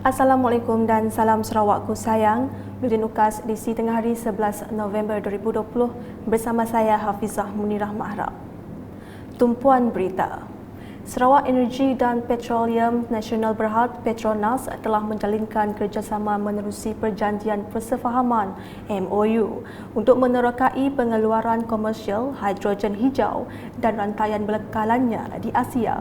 Assalamualaikum dan salam Sarawakku sayang. Buletin UKAS edisi tengah hari 11 November 2020 bersama saya Hafizah Munirah Mahra. Tumpuan berita. Sarawak Energy dan Petroleum Nasional Berhad Petronas telah menjalinkan kerjasama menerusi perjanjian persefahaman MOU untuk menerokai pengeluaran komersial hidrogen hijau dan rantaian belakalannya di Asia.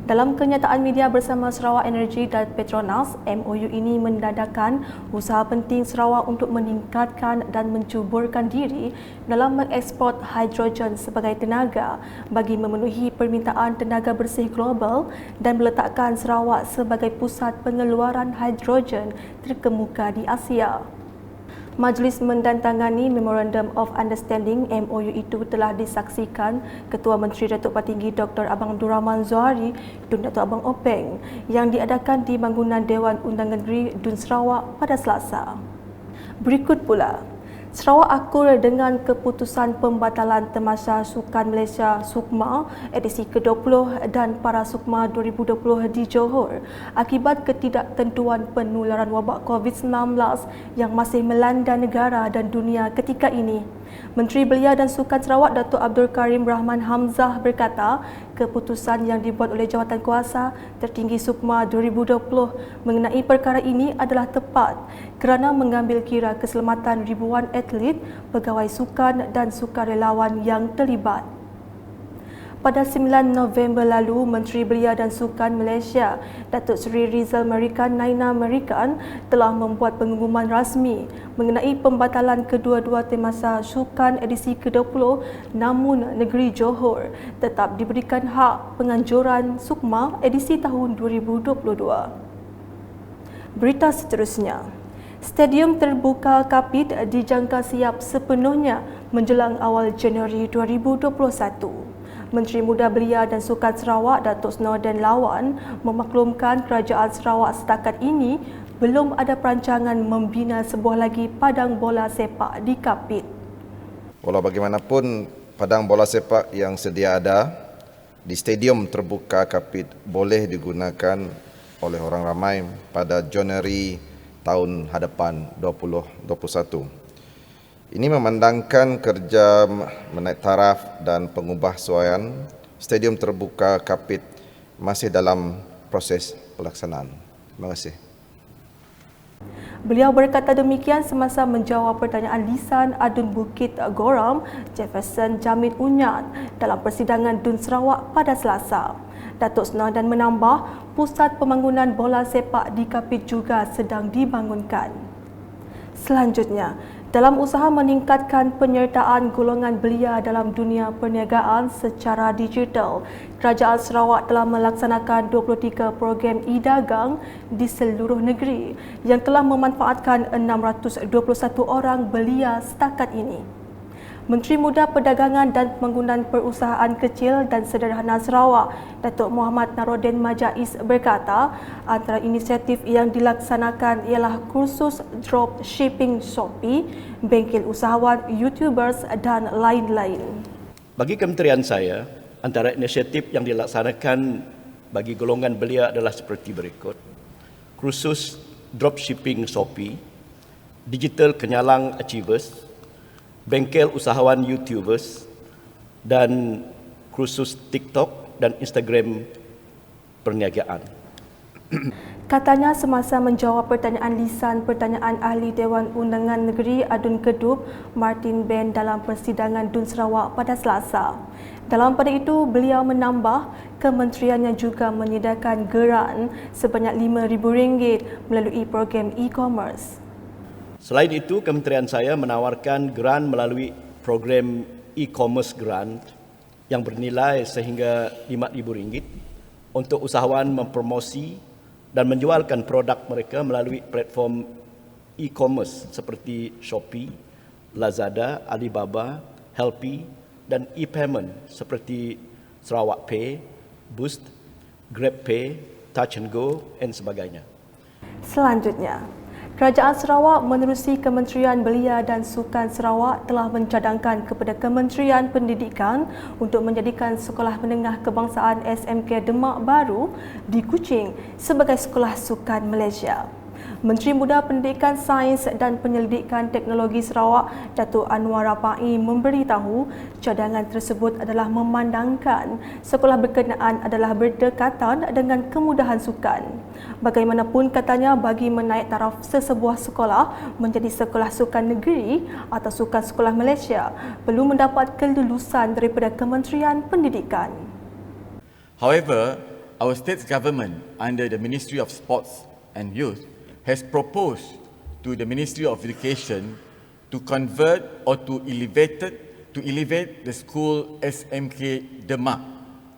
Dalam kenyataan media bersama Sarawak Energy dan Petronas, MOU ini mendadakan usaha penting Sarawak untuk meningkatkan dan mencuburkan diri dalam mengeksport hidrogen sebagai tenaga bagi memenuhi permintaan tenaga bersih global dan meletakkan Sarawak sebagai pusat pengeluaran hidrogen terkemuka di Asia. Majlis mendandatangani Memorandum of Understanding MOU itu telah disaksikan Ketua Menteri Datuk Patinggi Dr. Abang Abdul Rahman Zohari Dun Datuk Abang Openg yang diadakan di bangunan Dewan Undangan Negeri Dun Sarawak pada Selasa. Berikut pula, Sarawak akur dengan keputusan pembatalan Tamasya Sukan Malaysia SUKMA edisi ke-20 dan Para SUKMA 2020 di Johor akibat ketidaktentuan penularan wabak COVID-19 yang masih melanda negara dan dunia ketika ini. Menteri Belia dan Sukan Sarawak Datuk Abdul Karim Rahman Hamzah berkata, keputusan yang dibuat oleh Jawatankuasa Tertinggi SUKMA 2020 mengenai perkara ini adalah tepat kerana mengambil kira keselamatan ribuan atlet, pegawai sukan dan sukarelawan yang terlibat. Pada 9 November lalu, Menteri Belia dan Sukan Malaysia, Datuk Seri Rizal Merican Naina Merican telah membuat pengumuman rasmi mengenai pembatalan kedua-dua Tamasya Sukan edisi ke-20 namun negeri Johor tetap diberikan hak penganjuran SUKMA edisi tahun 2022. Berita seterusnya. Stadium terbuka Kapit dijangka siap sepenuhnya menjelang awal Januari 2021. Menteri Muda Belia dan Sukan Sarawak Datuk Snowden Lawan memaklumkan kerajaan Sarawak setakat ini belum ada perancangan membina sebuah lagi padang bola sepak di Kapit. Walau bagaimanapun, padang bola sepak yang sedia ada di Stadium Terbuka Kapit boleh digunakan oleh orang ramai pada Januari tahun hadapan 2021. Ini memandangkan kerja menaik taraf dan pengubahsuaian Stadium Terbuka Kapit masih dalam proses pelaksanaan. Terima kasih. Beliau berkata demikian semasa menjawab pertanyaan lisan Adun Bukit Goram Jefferson Jamit Unyat dalam persidangan Dun Sarawak pada Selasa. Datuk Snowden menambah, pusat pembangunan bola sepak di Kapit juga sedang dibangunkan. Selanjutnya, dalam usaha meningkatkan penyertaan golongan belia dalam dunia perniagaan secara digital, Kerajaan Sarawak telah melaksanakan 23 program e-dagang di seluruh negeri yang telah memanfaatkan 621 orang belia setakat ini. Menteri Muda Perdagangan dan Pembangunan Perusahaan Kecil dan Sederhana Sarawak, Datuk Muhammad Narodin Majais berkata, antara inisiatif yang dilaksanakan ialah kursus dropshipping Shopee, bengkel usahawan, YouTubers dan lain-lain. Bagi kementerian saya, antara inisiatif yang dilaksanakan bagi golongan belia adalah seperti berikut. Kursus dropshipping Shopee, digital kenyalang achievers, bengkel usahawan YouTubers dan kursus TikTok dan Instagram perniagaan. Katanya semasa menjawab pertanyaan lisan pertanyaan Ahli Dewan Undangan Negeri Adun Kedup Martin Ben dalam persidangan Dun Sarawak pada Selasa. Dalam pada itu, beliau menambah kementeriannya juga menyediakan geran sebanyak RM5,000 melalui program e-commerce. Selain itu, kementerian saya menawarkan geran melalui program e-commerce grant yang bernilai sehingga RM5,000 untuk usahawan mempromosi dan menjualkan produk mereka melalui platform e-commerce seperti Shopee, Lazada, Alibaba, Helpy dan e-payment seperti Sarawak Pay, Boost, Grab Pay, Touch and Go dan sebagainya. Selanjutnya, Kerajaan Sarawak menerusi Kementerian Belia dan Sukan Sarawak telah mencadangkan kepada Kementerian Pendidikan untuk menjadikan Sekolah Menengah Kebangsaan SMK Demak Baru di Kuching sebagai Sekolah Sukan Malaysia. Menteri Muda Pendidikan, Sains dan Penyelidikan Teknologi Sarawak, Datuk Anwar Rapai memberitahu cadangan tersebut adalah memandangkan sekolah berkenaan adalah berdekatan dengan kemudahan sukan. Bagaimanapun katanya, bagi menaik taraf sesebuah sekolah menjadi sekolah sukan negeri atau sukan sekolah Malaysia perlu mendapat kelulusan daripada Kementerian Pendidikan. However, our state government under the Ministry of Sports and Youth has proposed to the Ministry of Education to convert or to elevate the school SMK Demak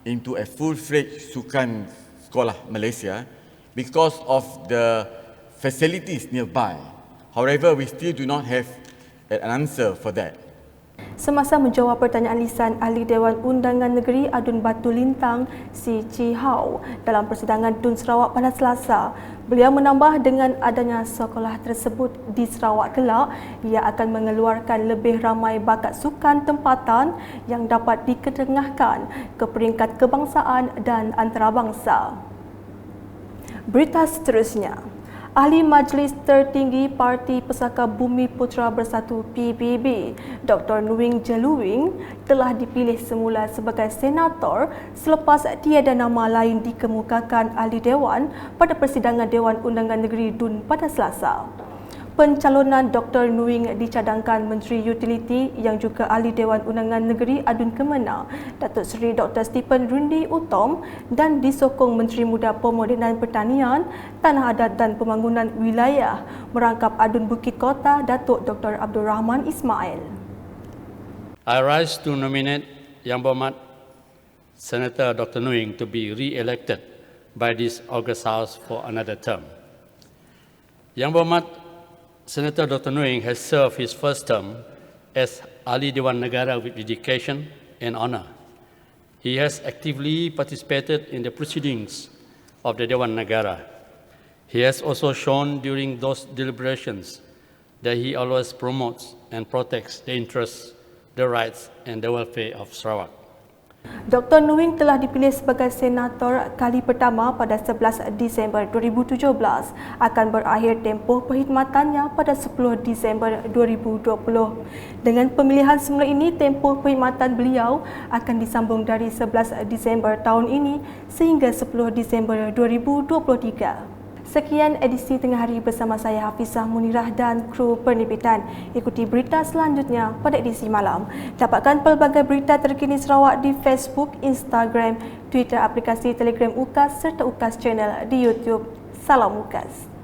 into a full-fledged Sukan Sekolah Malaysia because of the facilities nearby. However, we still do not have an answer for that. Semasa menjawab pertanyaan lisan Ahli Dewan Undangan Negeri Adun Batu Lintang Si Chi Hau dalam persidangan Tun Sarawak pada Selasa, beliau menambah dengan adanya sekolah tersebut di Sarawak kelak, ia akan mengeluarkan lebih ramai bakat sukan tempatan yang dapat diketengahkan ke peringkat kebangsaan dan antarabangsa. Berita seterusnya. Ahli Majlis Tertinggi Parti Pesaka Bumi Putera Bersatu PBB, Dr. Nuing Jeluing telah dipilih semula sebagai senator selepas tiada nama lain dikemukakan Ahli Dewan pada persidangan Dewan Undangan Negeri DUN pada Selasa. Pencalonan Dr. Nuing dicadangkan Menteri Utiliti yang juga Ahli Dewan Undangan Negeri Adun Kemenang, Datuk Seri Dr. Stephen Rundi Utom, dan disokong Menteri Muda Pemodenan Pertanian, Tanah Adat dan Pembangunan Wilayah merangkap Adun Bukit Kota, Datuk Dr. Abdul Rahman Ismail. I rise to nominate Yang Berhormat Senator Dr. Nuing to be re-elected by this August House for another term. Yang Berhormat Senator Dr. Nuing has served his first term as Ahli Dewan Negara with dedication and honor. He has actively participated in the proceedings of the Dewan Negara. He has also shown during those deliberations that he always promotes and protects the interests, the rights and the welfare of Sarawak. Dr. Nuing telah dipilih sebagai senator kali pertama pada 11 Disember 2017, akan berakhir tempoh perkhidmatannya pada 10 Disember 2020. Dengan pemilihan semula ini, tempoh perkhidmatan beliau akan disambung dari 11 Disember tahun ini sehingga 10 Disember 2023. Sekian edisi Tengah Hari bersama saya Hafizah Munirah dan kru penerbitan. Ikuti berita selanjutnya pada edisi malam. Dapatkan pelbagai berita terkini Sarawak di Facebook, Instagram, Twitter, aplikasi Telegram UKAS serta UKAS Channel di YouTube. Salam UKAS.